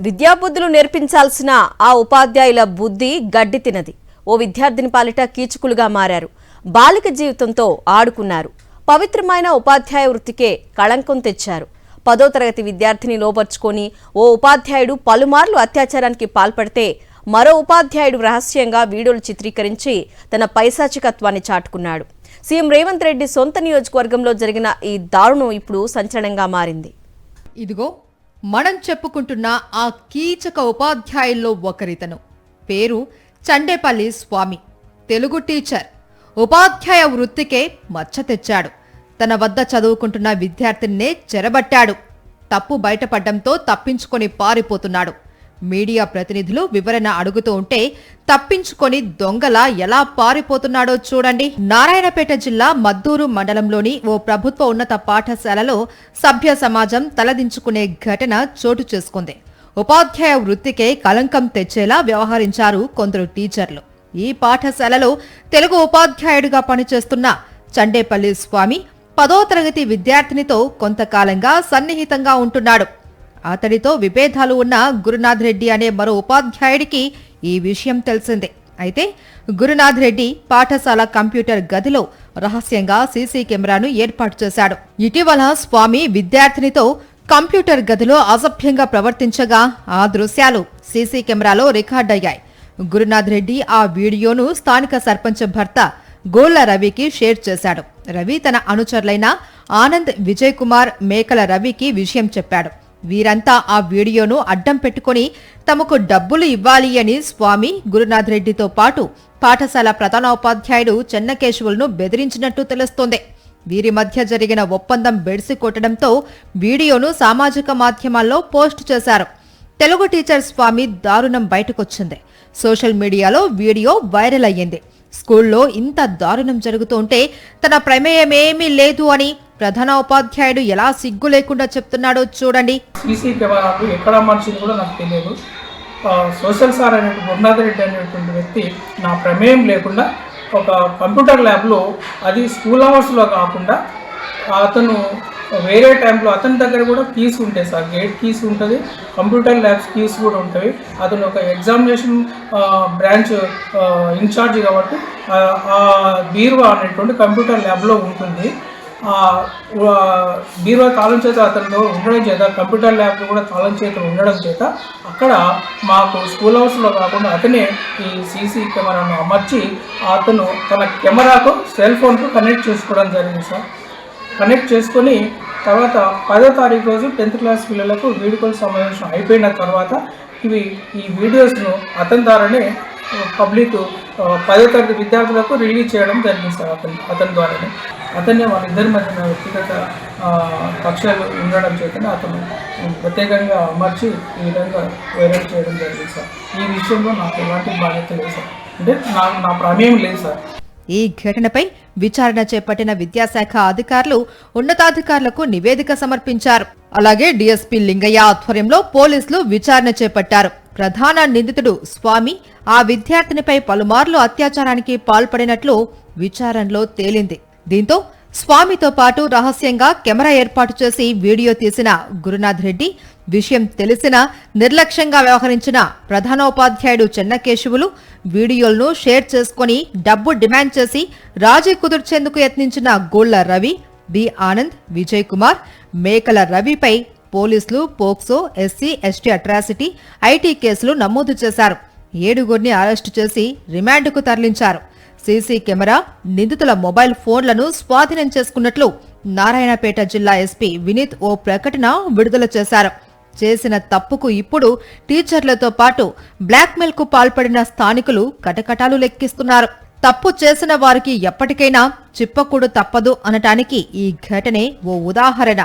విద్యాబుద్ధులు నేర్పించాల్సిన ఆ ఉపాధ్యాయుల బుద్ధి గడ్డి తినది. ఓ విద్యార్థిని పాలిట కీచుకులుగా మారారు. బాలిక జీవితంతో ఆడుకున్నారు. పవిత్రమైన ఉపాధ్యాయ వృత్తికే కళంకం తెచ్చారు. 10వ తరగతి విద్యార్థిని లోపర్చుకొని ఓ ఉపాధ్యాయుడు పలుమార్లు అత్యాచారానికి పాల్పడితే మరో ఉపాధ్యాయుడు రహస్యంగా వీడియోలు చిత్రీకరించి తన పైశాచికత్వాన్ని చాటుకున్నాడు. సీఎం రేవంత్ రెడ్డి సొంత నియోజకవర్గంలో జరిగిన ఈ దారుణం ఇప్పుడు సంచలనంగా మారింది. ఇదిగో మనం చెప్పుకుంటున్న ఆ కీచక ఉపాధ్యాయుల్లో ఒకరితను. పేరు చండేపల్లి స్వామి. తెలుగు టీచర్. ఉపాధ్యాయ వృత్తికే మచ్చ తెచ్చాడు. తన వద్ద చదువుకుంటున్న విద్యార్థినే చెరబట్టాడు. తప్పు బయటపడ్డంతో తప్పించుకొని పారిపోతున్నాడు. మీడియా ప్రతినిధులు వివరణ అడుగుతూ ఉంటే తప్పించుకొని దొంగలా ఎలా పారిపోతున్నాడో చూడండి. నారాయణపేట జిల్లా మద్దూరు మండలంలోని ఓ ప్రభుత్వ ఉన్నత పాఠశాలలో సభ్య సమాజం తలదించుకునే ఘటన చోటు చేసుకుంది. ఉపాధ్యాయ వృత్తికే కలంకం తెచ్చేలా వ్యవహరించారు కొందరు టీచర్లు. ఈ పాఠశాలలో తెలుగు ఉపాధ్యాయుడిగా పనిచేస్తున్న చండేపల్లి స్వామి 10వ తరగతి విద్యార్థినితో కొంతకాలంగా సన్నిహితంగా ఉంటున్నాడు. అతడితో విభేదాలు ఉన్న గురునాథ్ రెడ్డి అనే మరో ఉపాధ్యాయుడికి ఈ విషయం తెలిసిందే. అయితే గురునాథ్ రెడ్డి పాఠశాల కంప్యూటర్ గదిలో రహస్యంగా సీసీ కెమెరాను ఏర్పాటు చేశాడు. ఇటీవల స్వామి విద్యార్థినితో కంప్యూటర్ గదిలో అసభ్యంగా ప్రవర్తించగా ఆ దృశ్యాలు సీసీ కెమెరాలో రికార్డయ్యాయి. గురునాథ్ రెడ్డి ఆ వీడియోను స్థానిక సర్పంచ్ భర్త గోళ్ల రవికి షేర్ చేశాడు. రవి తన అనుచరులైన ఆనంద్, విజయ్ కుమార్, మేకల రవికి విషయం చెప్పాడు. వీరంతా ఆ వీడియోను అడ్డం పెట్టుకుని తమకు డబ్బులు ఇవ్వాలి అని స్వామి గురునాథ్ రెడ్డితో పాటు పాఠశాల ప్రధానోపాధ్యాయుడు చెన్నకేశవులను బెదిరించినట్టు తెలుస్తోంది. వీరి మధ్య జరిగిన ఒప్పందం బెడిసి కొట్టడంతో వీడియోను సామాజిక మాధ్యమాల్లో పోస్ట్ చేశారు. తెలుగు టీచర్ స్వామి దారుణం బయటకొచ్చింది. సోషల్ మీడియాలో వీడియో వైరల్ అయ్యింది. స్కూల్లో ఇంత దారుణం జరుగుతుంటే తన ప్రమేయమేమీ లేదు అని ప్రధాన ఉపాధ్యాయుడు ఎలా సిగ్గు లేకుండా చెప్తున్నాడో చూడండి. సీసీ కెమెరాలు ఎక్కడ మనిషిని కూడా నాకు తెలియదు. సోషల్ సార్ అనే గురునాథ్ రెడ్డి అనేటువంటి వ్యక్తి నా ప్రమేయం లేకుండా ఒక కంప్యూటర్ ల్యాబ్లో, అది స్కూల్ అవర్స్లో కాకుండా అతను వేరే టైంలో అతని దగ్గర కూడా కీస్ ఉంటాయి సార్. గేట్ కీస్ ఉంటుంది, కంప్యూటర్ ల్యాబ్స్ కీస్ కూడా ఉంటాయి. అతను ఒక ఎగ్జామినేషన్ బ్రాంచ్ ఇన్ఛార్జ్ కాబట్టి ఆ బీరువా అనేటువంటి కంప్యూటర్ ల్యాబ్లో ఉంటుంది. బీరువా తాళం చేత అతనిలో ఉండడం చేత, కంప్యూటర్ ల్యాబ్లో కూడా తాళం చేతులు ఉండడం చేత అక్కడ మాకు స్కూల్ హౌస్లో కాకుండా అతనే ఈ సీసీ కెమెరాను అమర్చి అతను తన కెమెరాకు సెల్ ఫోన్కు కనెక్ట్ చేసుకోవడం జరిగింది సార్. కనెక్ట్ చేసుకొని తర్వాత 10వ తారీఖు రోజు 10th క్లాస్ పిల్లలకు వీడ్కోలు సమావేశం అయిపోయిన తర్వాత ఈ వీడియోస్ను అతని ద్వారానే పబ్లిక్ 10వ తరగతి విద్యార్థులకు రిలీజ్ చేయడం జరిగింది సార్. అతని ద్వారానే అతన్ని వాళ్ళిద్దరి మధ్యన వ్యక్తిగత పక్షాలు ఉండడం చేతనే అతను ప్రత్యేకంగా అమర్చి ఈ విధంగా వైరల్ చేయడం జరిగింది సార్. ఈ విషయంలో నాకు ఎలాంటి బాధ్యత లేదు సార్. అంటే నా ప్రమేయం లేదు సార్. ఈ ఘటనపై విచారణ చేపట్టిన విద్యాశాఖ అధికారులు ఉన్నతాధికారులకు నివేదిక సమర్పించారు. అలాగే డీఎస్పీ లింగయ్య ఆధ్వర్యంలో పోలీసులు విచారణ చేపట్టారు. ప్రధాన నిందితుడు స్వామి ఆ విద్యార్థినిపై పలుమార్లు అత్యాచారానికి పాల్పడినట్లు విచారణలో తేలింది. దీంతో స్వామితో పాటు రహస్యంగా కెమెరా ఏర్పాటు చేసి వీడియో తీసిన గురునాథ్ రెడ్డి, విషయం తెలిసినా నిర్లక్ష్యంగా వ్యవహరించిన ప్రధానోపాధ్యాయుడు చెన్నకేశవులు వీడియోలను షేర్ చేసుకుని డబ్బు డిమాండ్ చేసి రాజీ కుదుర్చేందుకు యత్నించిన గోళ్ల రవి, బి ఆనంద్, విజయ్ కుమార్, మేకల రవిపై పోలీసులు POCSO, SC, ST atrocity, IT కేసులు నమోదు చేశారు. 7గురిని అరెస్టు చేసి రిమాండ్కు తరలించారు. సీసీ కెమెరా, నిందితుల మొబైల్ ఫోన్లను స్వాధీనం చేసుకున్నట్లు నారాయణపేట జిల్లా ఎస్పీ వినీత్ ఓ ప్రకటన విడుదల చేశారు. చేసిన తప్పుకు ఇప్పుడు టీచర్లతో పాటు బ్లాక్మెయిల్ కు పాల్పడిన స్థానికులు కటకటాలు లెక్కిస్తున్నారు. తప్పు చేసిన వారికి ఎప్పటికైనా చిప్పకూడు తప్పదు అనటానికి ఈ ఘటనే ఓ ఉదాహరణ.